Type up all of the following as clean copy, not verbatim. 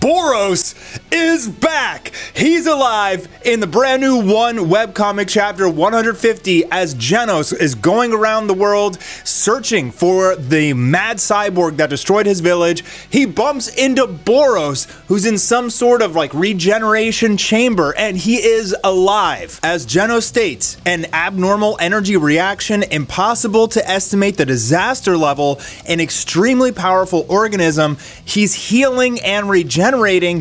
Boros is back! He's alive in the brand new webcomic chapter 150 as Genos is going around the world searching for the mad cyborg that destroyed his village. He bumps into Boros, who's in some sort of like regeneration chamber, and he is alive. As Genos states, an abnormal energy reaction, impossible to estimate the disaster level, an extremely powerful organism. He's healing and regenerating.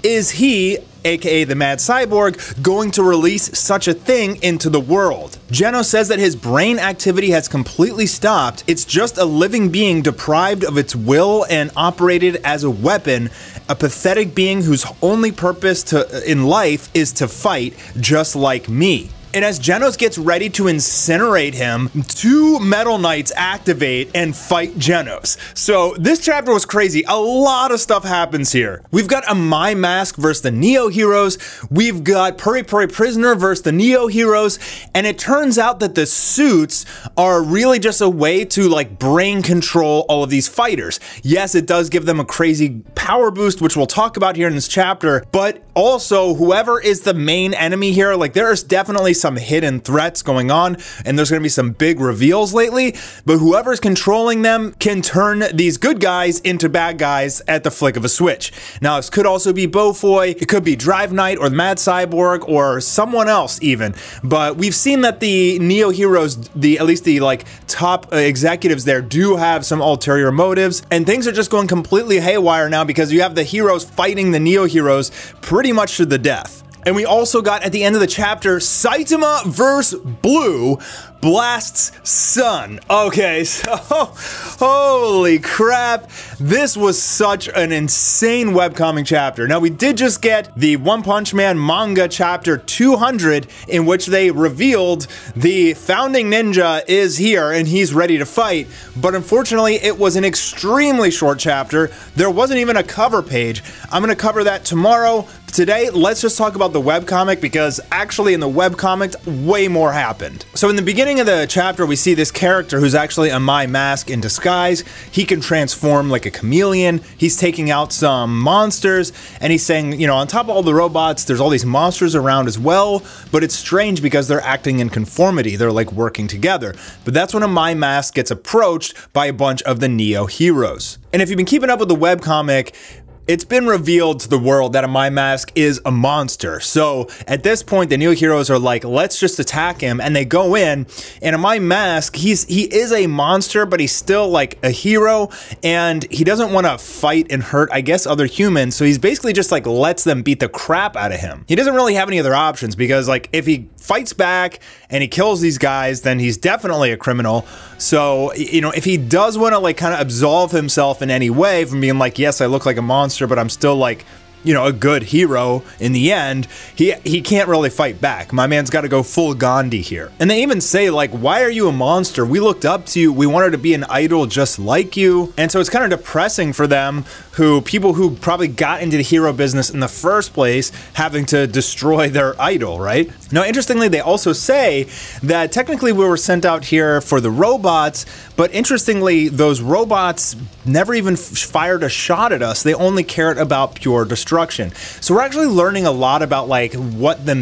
Is he, aka the Mad Cyborg, going to release such a thing into the world? Genos says that his brain activity has completely stopped. It's just a living being deprived of its will and operated as a weapon, a pathetic being whose only purpose in life is to fight, just like me. And as Genos gets ready to incinerate him, two Metal Knights activate and fight Genos. So this chapter was crazy. A lot of stuff happens here. We've got a My Mask versus the Neo Heroes. We've got Puri Puri Prisoner versus the Neo Heroes. And it turns out that the suits are really just a way to like brain control all of these fighters. Yes, it does give them a crazy power boost, which we'll talk about here in this chapter, but also whoever is the main enemy here, like there is definitely some hidden threats going on, and there's going to be some big reveals lately, but whoever's controlling them can turn these good guys into bad guys at the flick of a switch. Now, this could also be Bofoy, it could be Drive Knight or the Mad Cyborg or someone else even, but we've seen that the Neo Heroes, at least the like top executives there, do have some ulterior motives, and things are just going completely haywire now because you have the heroes fighting the Neo Heroes pretty much to the death. And we also got at the end of the chapter, Saitama vs. Blue, Blast's son. Okay, so holy crap, this was such an insane webcomic chapter. Now we did just get the One Punch Man manga chapter 200, in which they revealed the founding ninja is here and he's ready to fight, but unfortunately it was an extremely short chapter. There wasn't even a cover page. I'm gonna cover that tomorrow. Today, let's just talk about the webcomic, because actually in the webcomic, way more happened. So in the beginning of the chapter, we see this character who's actually a My Mask in disguise. He can transform like a chameleon. He's taking out some monsters, and he's saying, you know, on top of all the robots, there's all these monsters around as well, but it's strange because they're acting in conformity. They're like working together. But that's when a My Mask gets approached by a bunch of the Neo Heroes. And if you've been keeping up with the webcomic, it's been revealed to the world that a My Mask is a monster. So at this point, the Neo Heroes are like, let's just attack him. And they go in, and a My Mask, he is a monster, but he's still like a hero, and he doesn't want to fight and hurt, I guess, other humans. So he's basically just like lets them beat the crap out of him. He doesn't really have any other options, because like if he fights back and he kills these guys, then he's definitely a criminal. So, you know, if he does want to like kind of absolve himself in any way from being like, yes, I look like a monster, but I'm still like, you know, a good hero in the end, he can't really fight back. My man's got to go full Gandhi here. And they even say like, why are you a monster? We looked up to you. We wanted to be an idol just like you. And so it's kind of depressing for them, people who probably got into the hero business in the first place, having to destroy their idol, right? Now, interestingly, they also say that technically we were sent out here for the robots, but interestingly, those robots never even fired a shot at us. They only cared about pure destruction. So we're actually learning a lot about like what the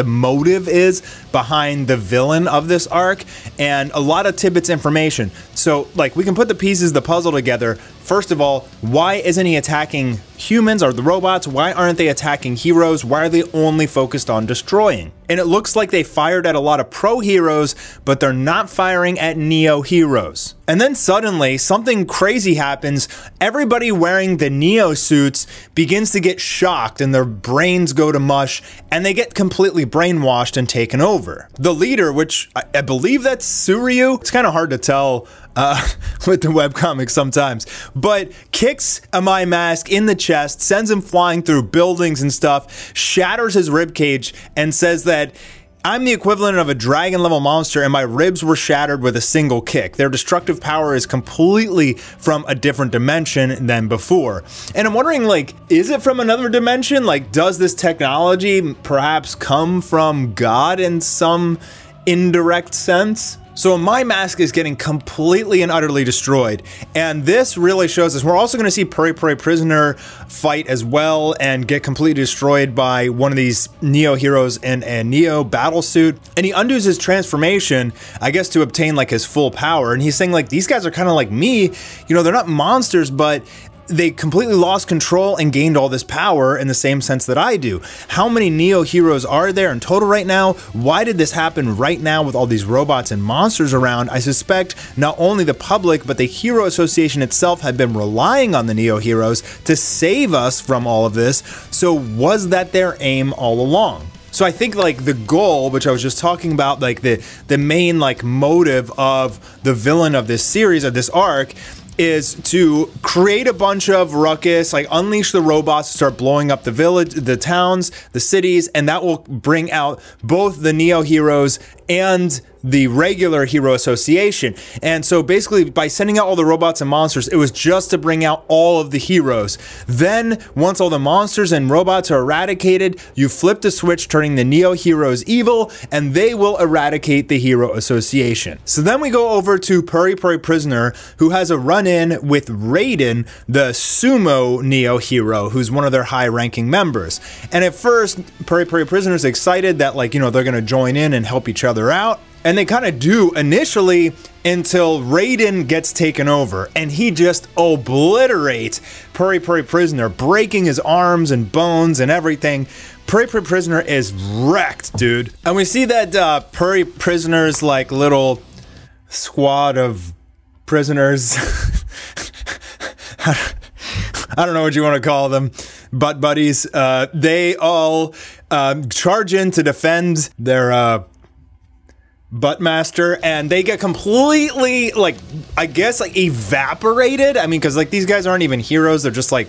motive is behind the villain of this arc, and a lot of tidbits information. So like we can put the pieces of the puzzle together. First of all, why isn't he attacking humans or the robots? Why aren't they attacking heroes? Why are they only focused on destroying? And it looks like they fired at a lot of pro heroes, but they're not firing at Neo Heroes. And then suddenly something crazy happens. Everybody wearing the Neo suits begins to get shocked, and their brains go to mush, and they get completely brainwashed and taken over. The leader, which I believe that's Suryu, it's kind of hard to tell with the webcomic sometimes, but kicks a My Mask in the chest, sends him flying through buildings and stuff, shatters his ribcage, and says that I'm the equivalent of a dragon level monster, and my ribs were shattered with a single kick. Their destructive power is completely from a different dimension than before. And I'm wondering, like, is it from another dimension? Like, does this technology perhaps come from God in some indirect sense. So my mask is getting completely and utterly destroyed, and this really shows us. We're also going to see Puri Puri Prisoner fight as well and get completely destroyed by one of these Neo heroes in a Neo battle suit, and he undoes his transformation, I guess, to obtain like his full power. And he's saying like, these guys are kind of like me, you know, they're not monsters, but they completely lost control and gained all this power in the same sense that I do. How many Neo heroes are there in total right now? Why did this happen right now with all these robots and monsters around? I suspect not only the public, but the Hero Association itself had been relying on the Neo heroes to save us from all of this. So was that their aim all along? So I think like the goal, which I was just talking about, like the main like motive of the villain of this series, of this arc, is to create a bunch of ruckus, like unleash the robots to start blowing up the village, the towns, the cities, and that will bring out both the Neo heroes and the regular Hero Association. And so basically by sending out all the robots and monsters, it was just to bring out all of the heroes. Then once all the monsters and robots are eradicated, you flip the switch, turning the Neo heroes evil, and they will eradicate the Hero Association. So then we go over to Puri Puri Prisoner, who has a run-in with Raiden, the sumo Neo hero, who's one of their high-ranking members. And at first, Puri Puri Prisoner is excited that, like, you know, they're gonna join in and help each other out. And they kind of do initially until Raiden gets taken over and he just obliterates Puri Puri Prisoner, breaking his arms and bones and everything. Puri Puri Prisoner is wrecked, dude. And we see that Puri Prisoner's like little squad of prisoners. I don't know what you want to call them, butt buddies. They all charge in to defend their Butt Master, and they get completely, like, I guess, like, evaporated. I mean, because, like, these guys aren't even heroes. They're just, like,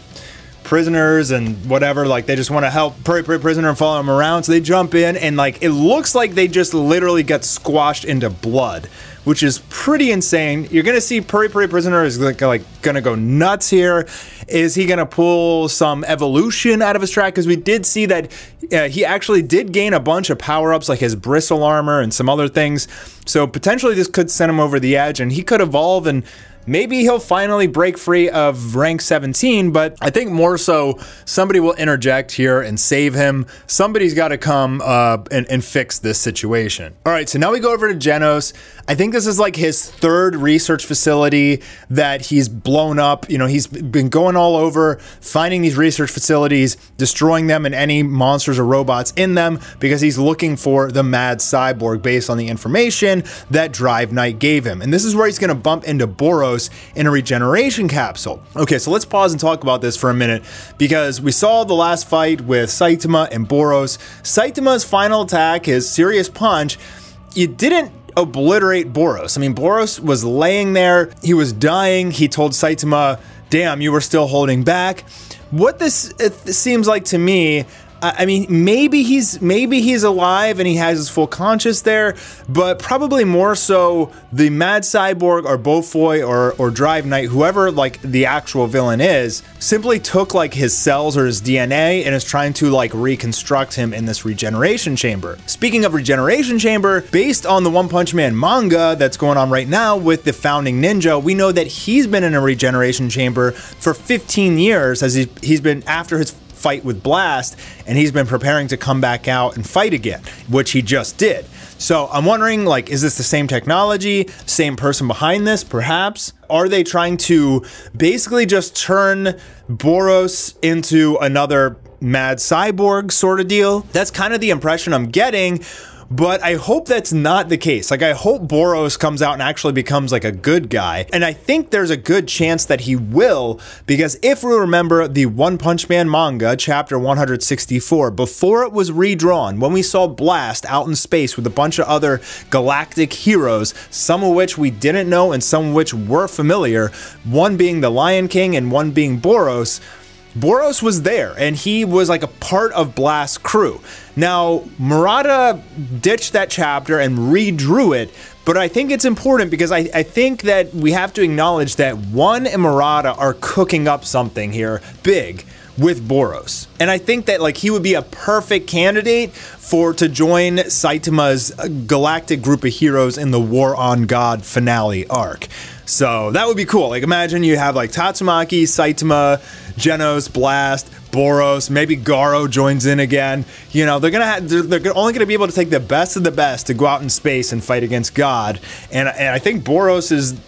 prisoners and whatever. Like, they just want to help Puri Puri Prisoner and follow him around. So they jump in, and, like, it looks like they just literally get squashed into blood, which is pretty insane. You're gonna see Puri Puri Prisoner is like gonna go nuts here. Is he gonna pull some evolution out of his track? Because we did see that he actually did gain a bunch of power-ups, like his bristle armor and some other things. So potentially this could send him over the edge, and he could evolve, and maybe he'll finally break free of rank 17, but I think more so somebody will interject here and save him. Somebody's got to come and fix this situation. All right, so now we go over to Genos. I think this is like his third research facility that he's blown up. You know, he's been going all over, finding these research facilities, destroying them and any monsters or robots in them, because he's looking for the mad cyborg based on the information that Drive Knight gave him. And this is where he's going to bump into Boros in a regeneration capsule. Okay, so let's pause and talk about this for a minute, because we saw the last fight with Saitama and Boros. Saitama's final attack, his serious punch, it didn't obliterate Boros. I mean, Boros was laying there, he was dying. He told Saitama, damn, you were still holding back. What this seems like to me, I mean, maybe he's alive and he has his full conscious there, but probably more so the Mad Cyborg or Bofoy or Drive Knight, whoever like the actual villain is, simply took like his cells or his DNA and is trying to like reconstruct him in this regeneration chamber. Speaking of regeneration chamber, based on the One Punch Man manga that's going on right now with the founding ninja, we know that he's been in a regeneration chamber for 15 years as he's been after his fight with Blast, and he's been preparing to come back out and fight again, which he just did. So I'm wondering, like, is this the same technology, same person behind this, perhaps? Are they trying to basically just turn Boros into another Mad Cyborg sort of deal? That's kind of the impression I'm getting. But I hope that's not the case. Like, I hope Boros comes out and actually becomes like a good guy. And I think there's a good chance that he will, because if we remember the One Punch Man manga, chapter 164, before it was redrawn, when we saw Blast out in space with a bunch of other galactic heroes, some of which we didn't know and some of which were familiar, one being the Lion King and one being Boros, Boros was there, and he was like a part of Blast's crew. Now, Murata ditched that chapter and redrew it, but I think it's important because I think that we have to acknowledge that One and Murata are cooking up something here big with Boros. And I think that like he would be a perfect candidate to join Saitama's galactic group of heroes in the War on God finale arc. So that would be cool. Like imagine you have like Tatsumaki, Saitama, Genos, Blast, Boros, maybe Garo joins in again. You know, they're only gonna be able to take the best of the best to go out in space and fight against God. And I think Boros is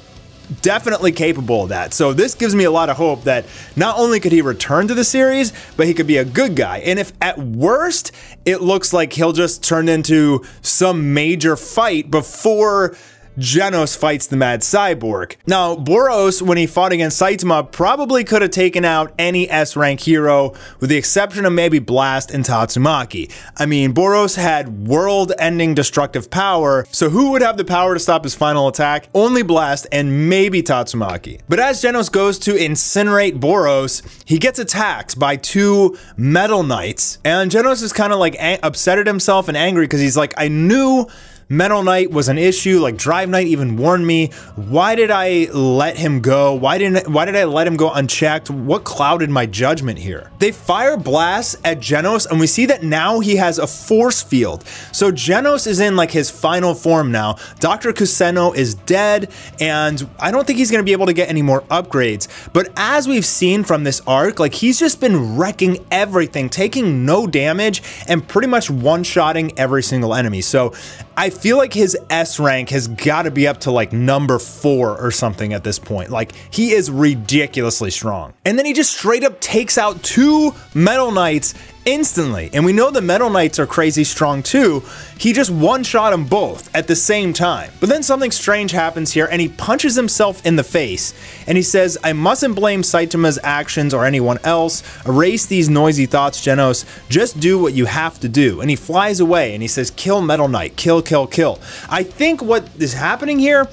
definitely capable of that. So this gives me a lot of hope that not only could he return to the series, but he could be a good guy. And if at worst, it looks like he'll just turn into some major fight before Genos fights the Mad Cyborg. Now, Boros, when he fought against Saitama, probably could have taken out any S-rank hero, with the exception of maybe Blast and Tatsumaki. I mean, Boros had world-ending destructive power, so who would have the power to stop his final attack? Only Blast and maybe Tatsumaki. But as Genos goes to incinerate Boros, he gets attacked by 2 Metal Knights, and Genos is kind of like upset at himself and angry because he's like, I knew Metal Knight was an issue, like Drive Knight even warned me. Why did I let him go? Why did I let him go unchecked? What clouded my judgment here? They fire blasts at Genos and we see that now he has a force field. So Genos is in like his final form now. Dr. Kuseno is dead and I don't think he's gonna be able to get any more upgrades. But as we've seen from this arc, like he's just been wrecking everything, taking no damage and pretty much one-shotting every single enemy. So I feel like his S rank has got to be up to like number 4 or something at this point. Like he is ridiculously strong. And then he just straight up takes out 2 Metal Knights instantly. And we know the Metal Knights are crazy strong too. He just one-shot them both at the same time. But then something strange happens here and he punches himself in the face. And he says, I mustn't blame Saitama's actions or anyone else. Erase these noisy thoughts, Genos. Just do what you have to do. And he flies away and he says, kill Metal Knight. Kill, kill, kill. I think what is happening here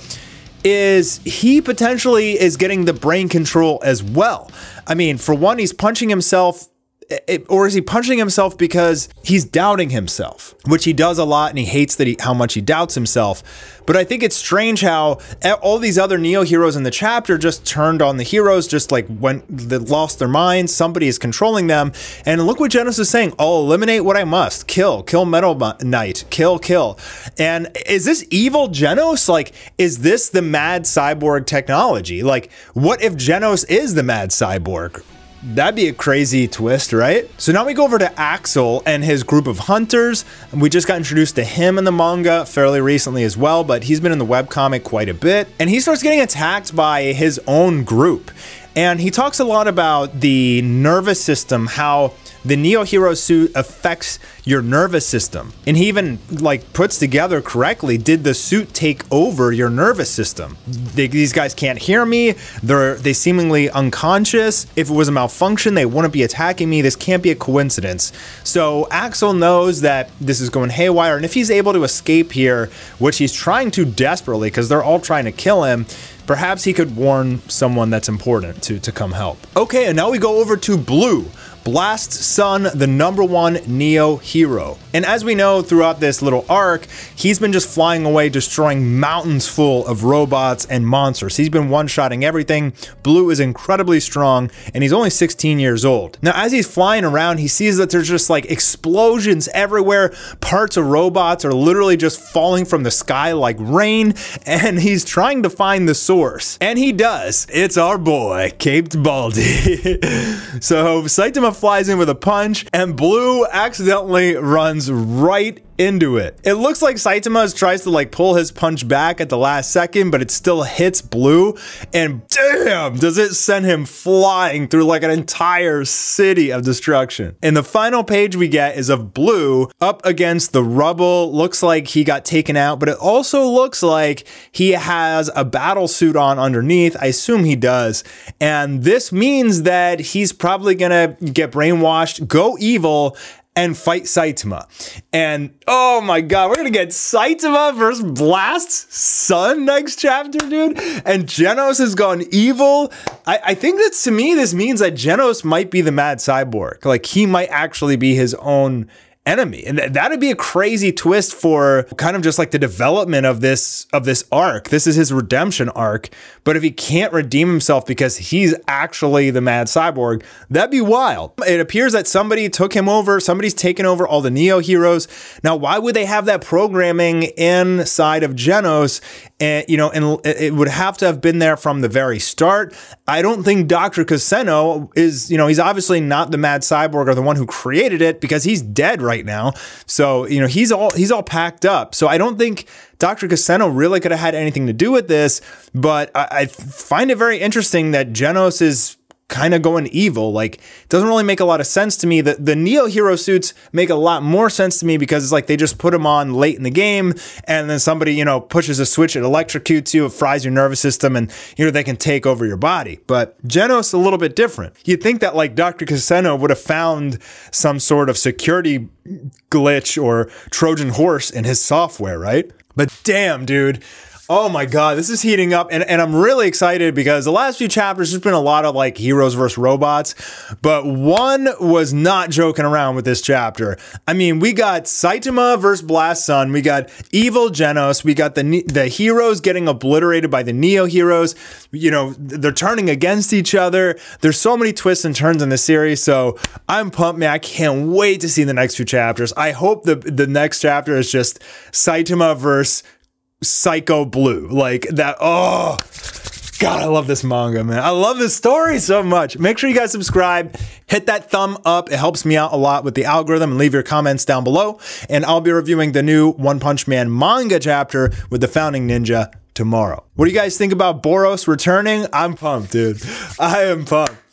is he potentially is getting the brain control as well. I mean, for one, he's punching himself. Or is he punching himself because he's doubting himself, which he does a lot and he hates how much he doubts himself. But I think it's strange how all these other Neo heroes in the chapter just turned on the heroes, just like they lost their minds. Somebody is controlling them. And look what Genos is saying. I'll eliminate what I must. Kill Metal Knight. Kill, kill. And is this evil Genos? Like, is this the Mad Cyborg technology? Like, what if Genos is the Mad Cyborg? That'd be a crazy twist, right? So now we go over to Axel and his group of hunters. We just got introduced to him in the manga fairly recently as well, but he's been in the webcomic quite a bit. And he starts getting attacked by his own group. And he talks a lot about the nervous system, how the Neo Hero suit affects your nervous system. And he even like puts together correctly, did the suit take over your nervous system? These guys can't hear me. They seemingly unconscious. If it was a malfunction, they wouldn't be attacking me. This can't be a coincidence. So Axel knows that this is going haywire. And if he's able to escape here, which he's trying to desperately because they're all trying to kill him, perhaps he could warn someone that's important to come help. Okay, and now we go over to Blue. Blast's son, the #1 Neo hero. And as we know throughout this little arc, he's been just flying away, destroying mountains full of robots and monsters. He's been one-shotting everything. Blue is incredibly strong, and he's only 16 years old. Now, as he's flying around, he sees that there's just like explosions everywhere. Parts of robots are literally just falling from the sky like rain, and he's trying to find the source. And he does. It's our boy, Caped Baldy. So Saitama flies in with a punch, and Blue accidentally runs right into it. It looks like Saitama tries to like pull his punch back at the last second, but it still hits Blue, and damn, does it send him flying through like an entire city of destruction. And the final page we get is of Blue up against the rubble. Looks like he got taken out, but it also looks like he has a battle suit on underneath. I assume he does. And this means that he's probably gonna get brainwashed, go evil, and fight Saitama. And oh my god, we're gonna get Saitama versus Blast's son next chapter, dude. And Genos has gone evil. I think that, to me, this means that Genos might be the Mad Cyborg. Like, he might actually be his own enemy. And that'd be a crazy twist for kind of just like the development of this arc. This is his redemption arc. But if he can't redeem himself because he's actually the mad cyborg, that'd be wild. It appears that somebody took him over. Somebody's taken over all the Neo heroes. Now, why would they have that programming inside of Genos? And, you know, and it would have to have been there from the very start. I don't think Dr. Cassino is, you know, he's obviously not the mad cyborg or the one who created it, because he's dead right now. So, you know, he's all packed up. So I don't think Dr. Cassino really could have had anything to do with this, but I find it very interesting that Genos is kind of going evil. Like, it doesn't really make a lot of sense to me. The Neo hero suits make a lot more sense to me, because it's like they just put them on late in the game, and then somebody, you know, pushes a switch, it electrocutes you, it fries your nervous system, and, you know, they can take over your body. But Genos a little bit different. You'd think that like Dr. Cassino would have found some sort of security glitch or Trojan horse in his software, right? But damn, dude. Oh my God, this is heating up, and I'm really excited because the last few chapters, there's been a lot of like heroes versus robots, but one was not joking around with this chapter. I mean, we got Saitama versus Blast Sun, we got evil Genos, we got the heroes getting obliterated by the Neo heroes. You know, they're turning against each other. There's so many twists and turns in this series, so I'm pumped, man. I can't wait to see the next few chapters. I hope the next chapter is just Saitama versus Psycho Blue, like that. Oh God, I love this manga, man. I love this story so much. Make sure you guys subscribe, hit that thumb up. It helps me out a lot with the algorithm, and leave your comments down below. And I'll be reviewing the new One Punch Man manga chapter with the Founding Ninja tomorrow. What do you guys think about Boros returning? I'm pumped, dude. I am pumped.